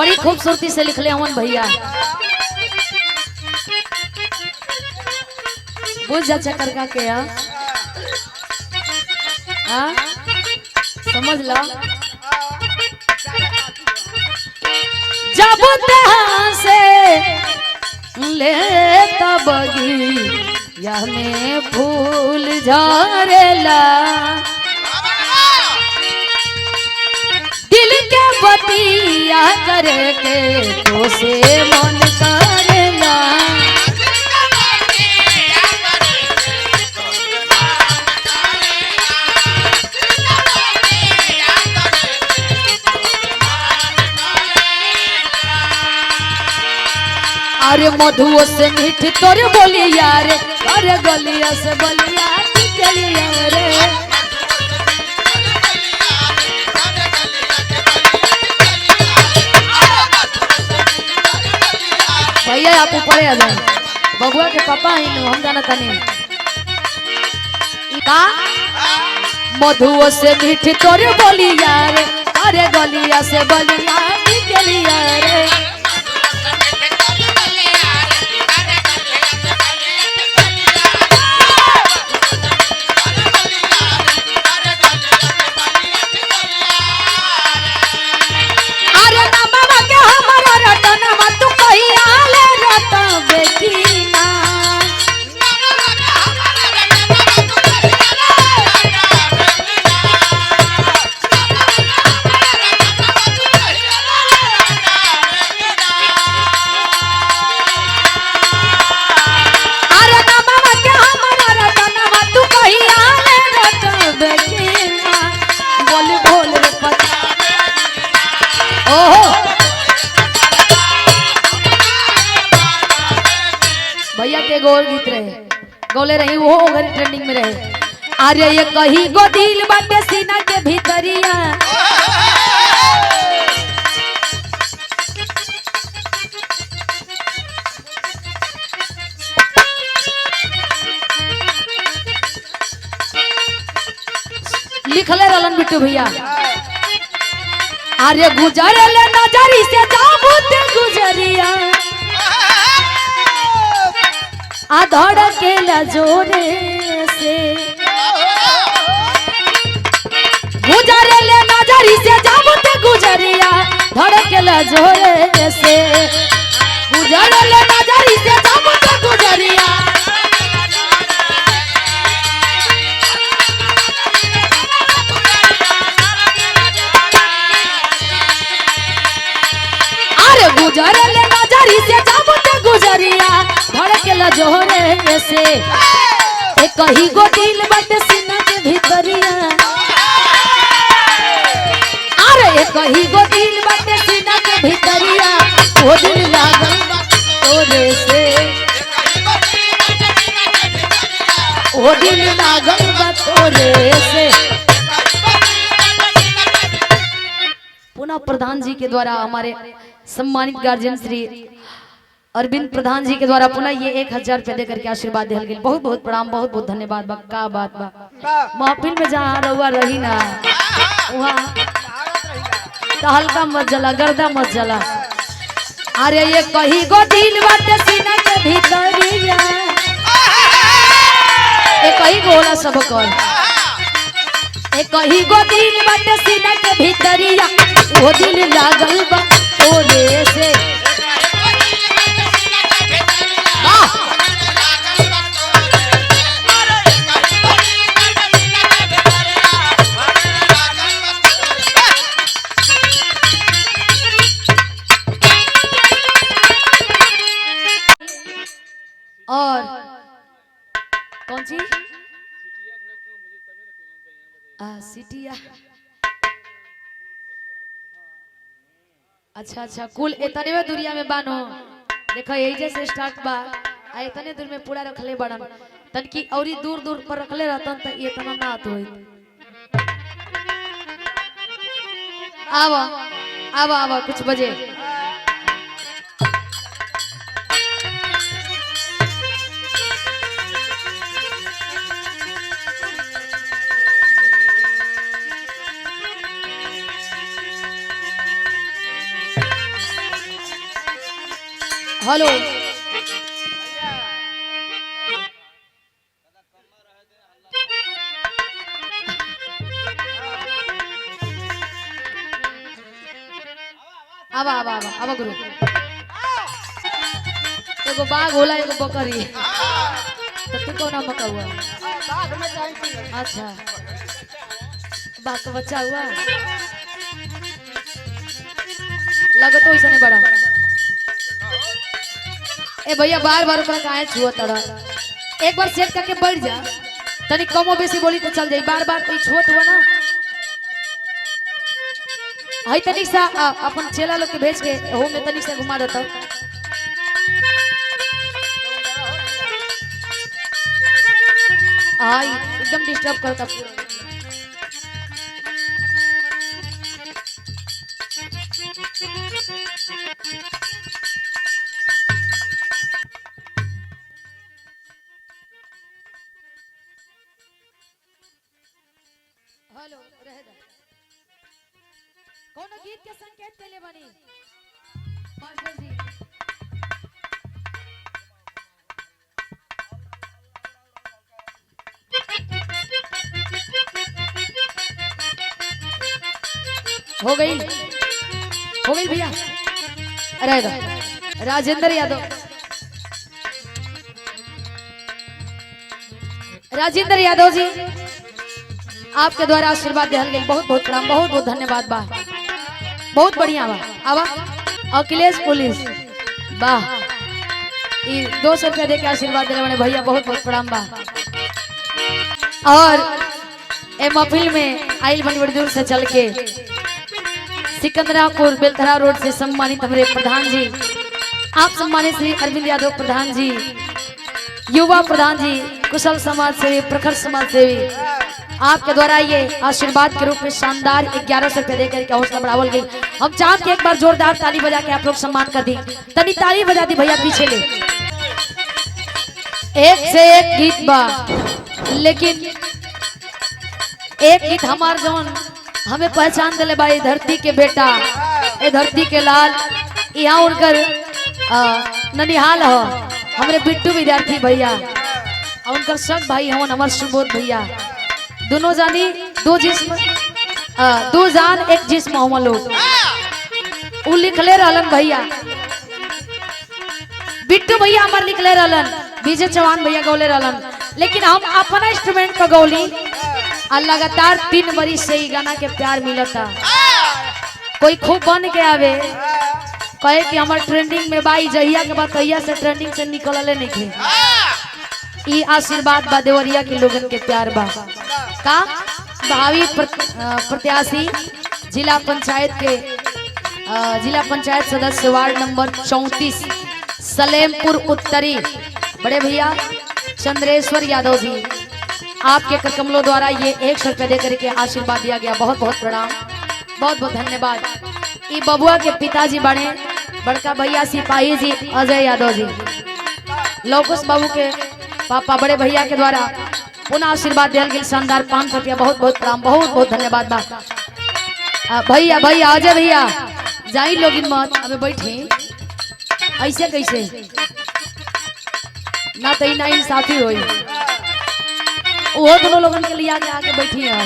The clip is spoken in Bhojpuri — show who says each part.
Speaker 1: बड़ी खूबसूरती से लिखले हमन भैया। बुझ जा चक्कर का के समझ लो। जब तहाँ से ले तबगी या में फूल झरेला, दिल के बतिया करे के तो से मन करेला। अरे मधुओ से मीठ तोर बोली यार, अरे गलिया से बलिया चलिया रे। भैया आप ऊपर आ जाए, बबुआ के पापा ही हम जाना तनी का। मधुओ से मीठ तोर बोली यार, अरे गलिया से बलिया चलिया रे। भैया के गोर गीत रहे गोले रही वो घर ट्रेंडिंग में रहे। अरे ये कहीं गो दिल बाटे सीना के भीतरिया, लिखले रलन बिट्टू भैया। अरे गुजरे ले नजरी से जाबूते गुजरिया, आधड़ के लजोरे से गुजरे ले नजरी से जाबूते गुजरिया, धड़ के लजोरे से गुजरे ले नजरी से जाबूते गुजरिया। अरे गुजरे ले नजरी से जाबूते गुजरिया, धड़केला जोहरे से। एक कहीं गो दिल बाटे सीना के भीतरिया, अरे एक कहीं गो दिल बाटे सीना के भीतरिया, वो दिल लागल तोरे से, वो दिल लागल तोरे से। पुनः प्रधान जी के द्वारा हमारे सम्मानित गार्जियन श्री अरविंद प्रधान जी के द्वारा पुनः ये 1000 रुपया देकर के आशीर्वाद दिया गया। बहुत बहुत प्रणाम, बहुत बहुत धन्यवाद। बा का बात बा महफिल में जहाँ रहुआ रही ना वहाँ तो हल्का मत जला, गर्दा मत जला। अरे ये कहीं गो दिल बाटे सीना के भीतरिया, ये कहीं गोला सब कर, ये कहीं गो दिल बाटे सीना के भीतरिया, वो दिल लागल बा तोरे से। और कौन सी सिटिया, अच्छा अच्छा कुल इतने दुनिया में बानो देखो यही जैसे स्टार्ट बा इतने दूर में पूरा रखले बड़न तन की और दूर दूर पर रखले रहतन तो ये इतना ना आत होई। आवा आवा आवा कुछ बजे हेलो आवा आवा आवा आवा गुरु एगो बाघ होला एगो बकरी तो तू कौन मका हुआ अच्छा बाघ का बच्चा हुआ लगो तो ऐसा नहीं बड़ा ए भैया बार बार ओकरा काहे छुआ तड़ा एक बार सेट करके बैठ जा तनी कमो बेसी बोली तो चल जाई बार बार कोई छोट हुआ ना हई तनिक सा अपन चेला लोग के भेज के हो में तनिक सा घुमा देता आई एकदम डिस्टर्ब करता हेलो रह दे कौन गीत के संकेत के लिए बनी मास्टर जी हो गई भैया अरे राजेंद्र यादव जी आपके द्वारा आशीर्वाद दिहल गई बहुत बहुत प्रणाम बहुत बहुत धन्यवाद बा बहुत बढ़िया बा आवा अखिलेश पुलिस वाह 200 रुपया दे के आशीर्वाद दिले बने भैया बहुत बहुत प्रणाम बा और ए महफिल में आइल बनी बड़ी दूर से चल के सिकंदरापुर बेलथरा रोड से सम्मानित हमारे प्रधान जी आप सम्मानित श्री अरविंद यादव प्रधान जी युवा प्रधान जी कुशल समाज सेवी प्रखर समाज सेवी आपके द्वारा ये आशीर्वाद के रूप में शानदार 1100 रुपए देकर के हौसला बढ़ावल गई हम चाहते कि एक बार जोरदार ताली बजा के आप लोग सम्मान कर दी तनी ताली बजा दी भैया पीछे ले एक से एक गीत बा लेकिन एक गीत हमार जौन हमें पहचान दिले भाई धरती के बेटा ए धरती के लाल यहाँ उनकर ननिहाल हो हमारे बिट्टू विद्यार्थी भैया और उनकर सब भाई हवन हमार सुबोध भैया दोनों जानी दो जिस्म दो जान एक जिस्म हम लोग उ लिखले रहलन भैया बिट्टू भैया हमार लिखले रहलन विजय चौहान भैया गौले रहलन लेकिन हम अपना इंस्ट्रूमेंट पर गौली और लगातार 3 बरिस से ही गाना के प्यार मिलता कोई खूब बन के आवे कहे कि हमार ट्रेंडिंग में बाई जहिया के बाद तहिया से ट्रेंडिंग से निकलले नहीं थे ई आशीर्वाद बा देवरिया के लोगन के प्यार बा का भावी प्रत्याशी जिला पंचायत सदस्य वार्ड नंबर 34 सलेमपुर उत्तरी बड़े भैया चंद्रेश्वर यादव जी आपके करकमलों द्वारा ये 100 रुपये देकर के आशीर्वाद दिया गया बहुत बहुत प्रणाम बहुत बहुत धन्यवाद ई बबुआ के पिताजी बड़े बड़का भैया सिपाही जी अजय यादव जी लौकुश बाबू के पापा बड़े भैया के द्वारा पुनः आशीर्वाद दिया गया शानदार 500 रुपया बहुत बहुत प्रणाम बहुत बहुत धन्यवाद बा भैया भैया अजय भैया जाई लोग मत हमें बैठे ऐसे कैसे ना तो ना इंसाफी होई वो दोनों लोगों के लिए आगे बैठी है।